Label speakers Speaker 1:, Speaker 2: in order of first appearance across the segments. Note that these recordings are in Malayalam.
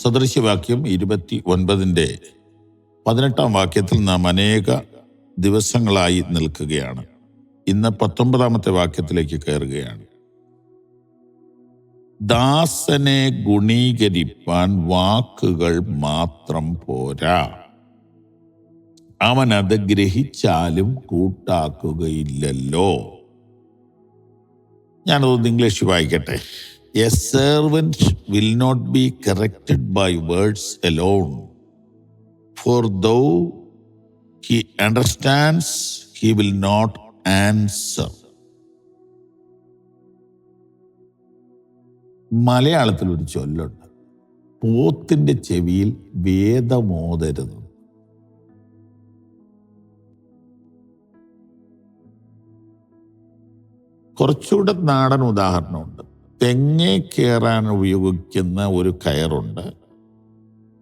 Speaker 1: സദൃശ്യവാക്യം 29-18 വാക്യത്തിൽ നാം അനേക ദിവസങ്ങളായി നിൽക്കുകയാണ്. ഇന്ന് 19 വാക്യത്തിലേക്ക് കയറുകയാണ്. ദാസനെ ഗുണീകരിപ്പാൻ വാക്കുകൾ മാത്രം പോരാ, അവൻ അത് ഗ്രഹിച്ചാലും കൂട്ടാക്കുകയില്ലല്ലോ. ഞാനതൊന്ന് ഇംഗ്ലീഷ് വായിക്കട്ടെ. A servant will not be corrected by words alone, for though he understands, he will not answer. മലയാളത്തിൽ ഒരു ചൊല്ലുണ്ട്, പോത്തിന്റെ ചെവിയിൽ വേദമോതരുത്. കുറച്ചുകൂടെ നാടൻ ഉദാഹരണമുണ്ട്. തെങ്ങേ കയറാൻ ഉപയോഗിക്കുന്ന ഒരു കയറുണ്ട്,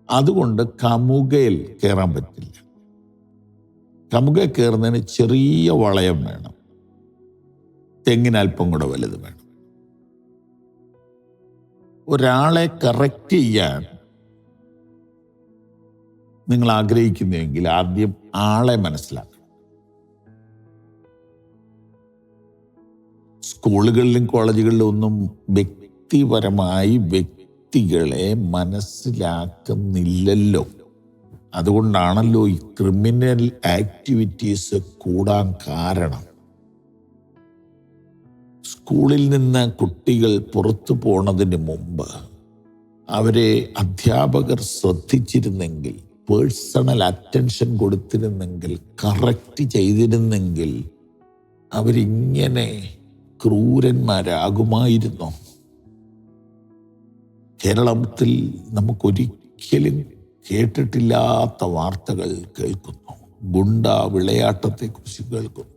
Speaker 1: അതുകൊണ്ട് കമുകയിൽ കയറാൻ പറ്റില്ല. കമുക കയറുന്നതിന് ചെറിയ വളയം വേണം, തെങ്ങിന് അല്പം കൂടെ വലുത് വേണം. ഒരാളെ കറക്റ്റ് ചെയ്യാൻ നിങ്ങൾ ആഗ്രഹിക്കുന്നുവെങ്കിൽ ആദ്യം ആളെ മനസ്സിലാക്കണം. സ്കൂളുകളിലും കോളേജുകളിലും ഒന്നും വ്യക്തിപരമായി വ്യക്തികളെ മനസ്സിലാക്കുന്നില്ലല്ലോ. അതുകൊണ്ടാണല്ലോ ഈ ക്രിമിനൽ ആക്ടിവിറ്റീസ് കൂടാൻ കാരണം. സ്കൂളിൽ നിന്ന് കുട്ടികൾ പുറത്തു പോണതിന് മുമ്പ് അവരെ അധ്യാപകർ ശ്രദ്ധിച്ചിരുന്നെങ്കിൽ, പേഴ്സണൽ അറ്റൻഷൻ കൊടുത്തിരുന്നെങ്കിൽ, കറക്റ്റ് ചെയ്തിരുന്നെങ്കിൽ അവരിങ്ങനെ ക്രൂരന്മാരാകുമായിരുന്നു. കേരളത്തിൽ നമുക്കൊരിക്കലും കേട്ടിട്ടില്ലാത്ത വാർത്തകൾ കേൾക്കുന്നു. ഗുണ്ട വിളയാട്ടത്തെക്കുറിച്ച് കേൾക്കുന്നു.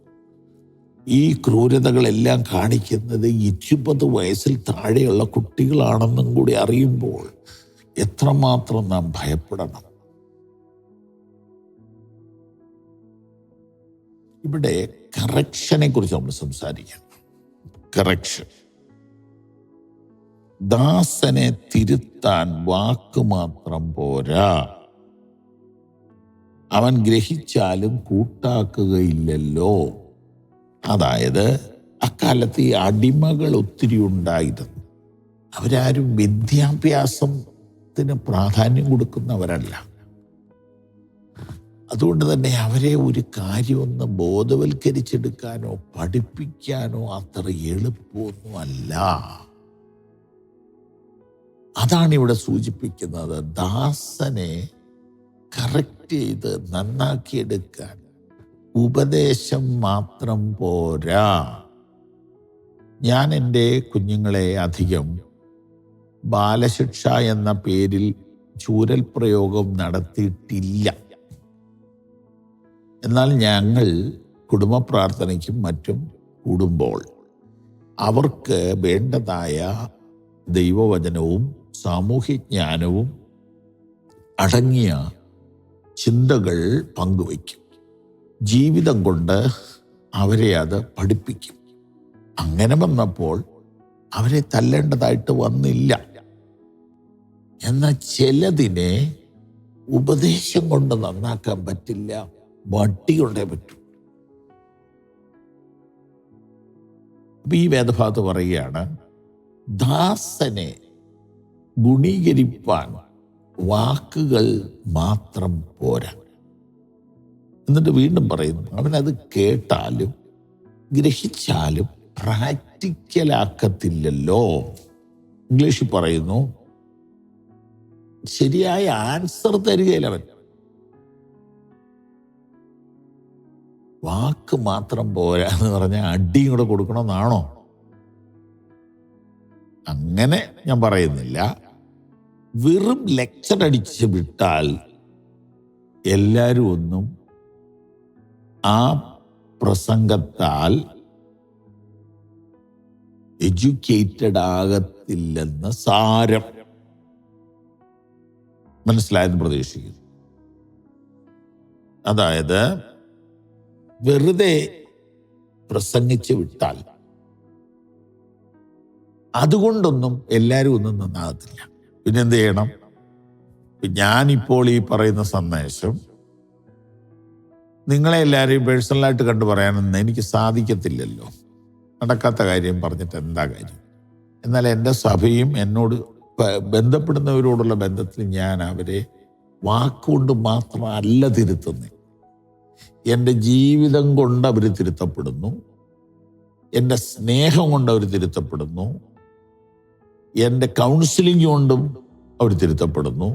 Speaker 1: ഈ ക്രൂരതകളെല്ലാം കാണിക്കുന്നത് 20 വയസ്സിൽ താഴെയുള്ള കുട്ടികളാണെന്നും കൂടി അറിയുമ്പോൾ എത്രമാത്രം നാം ഭയപ്പെടണം. ഇവിടെ കറക്ഷനെ കുറിച്ച് നമ്മൾ സംസാരിക്കാം. കറക്ഷൻ. ദാസനെ തിരുത്താൻ വാക്ക് മാത്രം പോരാ, അവൻ ഗ്രഹിച്ചാലും കൂട്ടാക്കുകയില്ലല്ലോ. അതായത് അക്കാലത്ത് ഈ അടിമകൾ ഒത്തിരി ഉണ്ടായിരുന്നു. അവരാരും വിദ്യാഭ്യാസത്തിന് പ്രാധാന്യം കൊടുക്കുന്നവരല്ല. അതുകൊണ്ട് തന്നെ അവരെ ഒരു കാര്യമൊന്ന് ബോധവൽക്കരിച്ചെടുക്കാനോ പഠിപ്പിക്കാനോ അത്ര എളുപ്പമൊന്നുമല്ല. അതാണ് ഇവിടെ സൂചിപ്പിക്കുന്നത്. ദാസനെ കറക്റ്റ് ചെയ്ത് നന്നാക്കിയെടുക്കാൻ ഉപദേശം മാത്രം പോരാ. ഞാൻ എൻ്റെ കുഞ്ഞുങ്ങളെ അധികം ബാലശിക്ഷ എന്ന പേരിൽ ചൂരൽ പ്രയോഗം നടത്തിയിട്ടില്ല. എന്നാൽ ഞങ്ങൾ കുടുംബ പ്രാർത്ഥനയ്ക്കും മറ്റും കൂടുമ്പോൾ അവർക്ക് വേണ്ടതായ ദൈവവചനവും സാമൂഹ്യജ്ഞാനവും അടങ്ങിയ ചിന്തകൾ പങ്കുവയ്ക്കും. ജീവിതം കൊണ്ട് അവരെ അത് പഠിപ്പിക്കും. അങ്ങനെ വന്നപ്പോൾ അവരെ തല്ലേണ്ടതായിട്ട് വന്നില്ല. എന്നാൽ ചിലതിനെ ഉപദേശം കൊണ്ട് നന്നാക്കാൻ പറ്റില്ല, വട്ടി കൊണ്ടേ പറ്റൂ. അപ്പൊ ഈ വേദഭാഗത്ത് പറയുകയാണ്, ദാസനെ ഗുണീകരിപ്പാൻ വാക്കുകൾ മാത്രം പോരാ. എന്നിട്ട് വീണ്ടും പറയുന്നു, അവനത് കേട്ടാലും ഗ്രഹിച്ചാലും പ്രാക്ടിക്കലാക്കത്തില്ലല്ലോ. ഇംഗ്ലീഷിൽ പറയുന്നു, ശരിയായ ആൻസർ തരികയില്ല അവൻ. വാക്ക് മാത്രം പോരാ എന്ന് പറഞ്ഞാൽ അടിയും കൂടെ കൊടുക്കണമെന്നാണോ? അങ്ങനെ ഞാൻ പറയുന്നില്ല. വെറും ലെക്ചർ അടിച്ച് വിട്ടാൽ എല്ലാവരും ഒന്നും ആ പ്രസംഗത്താൽ എഡ്യൂക്കേറ്റഡ് ആകത്തില്ലെന്ന് സാരം. മനസ്സിലായെന്ന് പ്രതീക്ഷിക്കുന്നു. അതായത് വെറുതെ പ്രസംഗിച്ച് വിട്ടാൽ അതുകൊണ്ടൊന്നും എല്ലാവരും ഒന്നും നന്നാകത്തില്ല. പിന്നെന്ത് ചെയ്യണം? ഞാനിപ്പോൾ ഈ പറയുന്ന സന്ദേശം നിങ്ങളെ എല്ലാവരെയും പേഴ്സണലായിട്ട് കണ്ടു പറയാനൊന്നും എനിക്ക് സാധിക്കത്തില്ലല്ലോ. നടക്കാത്ത കാര്യം പറഞ്ഞിട്ട് എന്താ കാര്യം? എന്നാൽ എൻ്റെ സഭയും എന്നോട് ബന്ധപ്പെടുന്നവരോടുള്ള ബന്ധത്തിൽ ഞാൻ അവരെ വാക്കുകൊണ്ട് മാത്രമല്ല തിരുത്തുന്നത്. എൻ്റെ ജീവിതം കൊണ്ട് അവർ തിരുത്തപ്പെടുന്നു, എൻ്റെ സ്നേഹം കൊണ്ട് അവർ തിരുത്തപ്പെടുന്നു, എൻ്റെ കൗൺസിലിംഗ് കൊണ്ടും അവർ തിരുത്തപ്പെടുന്നു.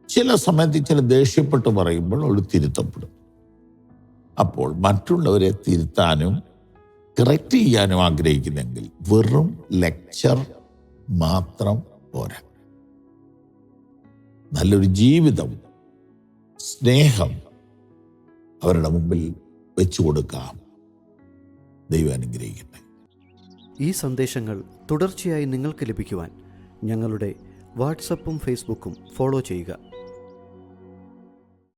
Speaker 1: ചില സമയത്ത് ചില ദേഷ്യപ്പെട്ട് പറയുമ്പോൾ അവർ തിരുത്തപ്പെടും. അപ്പോൾ മറ്റുള്ളവരെ തിരുത്താനും കറക്റ്റ് ചെയ്യാനും ആഗ്രഹിക്കുന്നെങ്കിൽ വെറും ലെക്ചർ മാത്രം പോരാ. നല്ലൊരു ജീവിതം, സ്നേഹം അവരുടെ മുമ്പിൽ വെച്ചു കൊടുക്കാം. ദൈവം അനുഗ്രഹിക്കട്ടെ.
Speaker 2: ഈ സന്ദേശങ്ങൾ തുടർച്ചയായി നിങ്ങൾക്ക് ലഭിക്കുവാൻ ഞങ്ങളുടെ വാട്സപ്പും ഫേസ്ബുക്കും ഫോളോ ചെയ്യുക.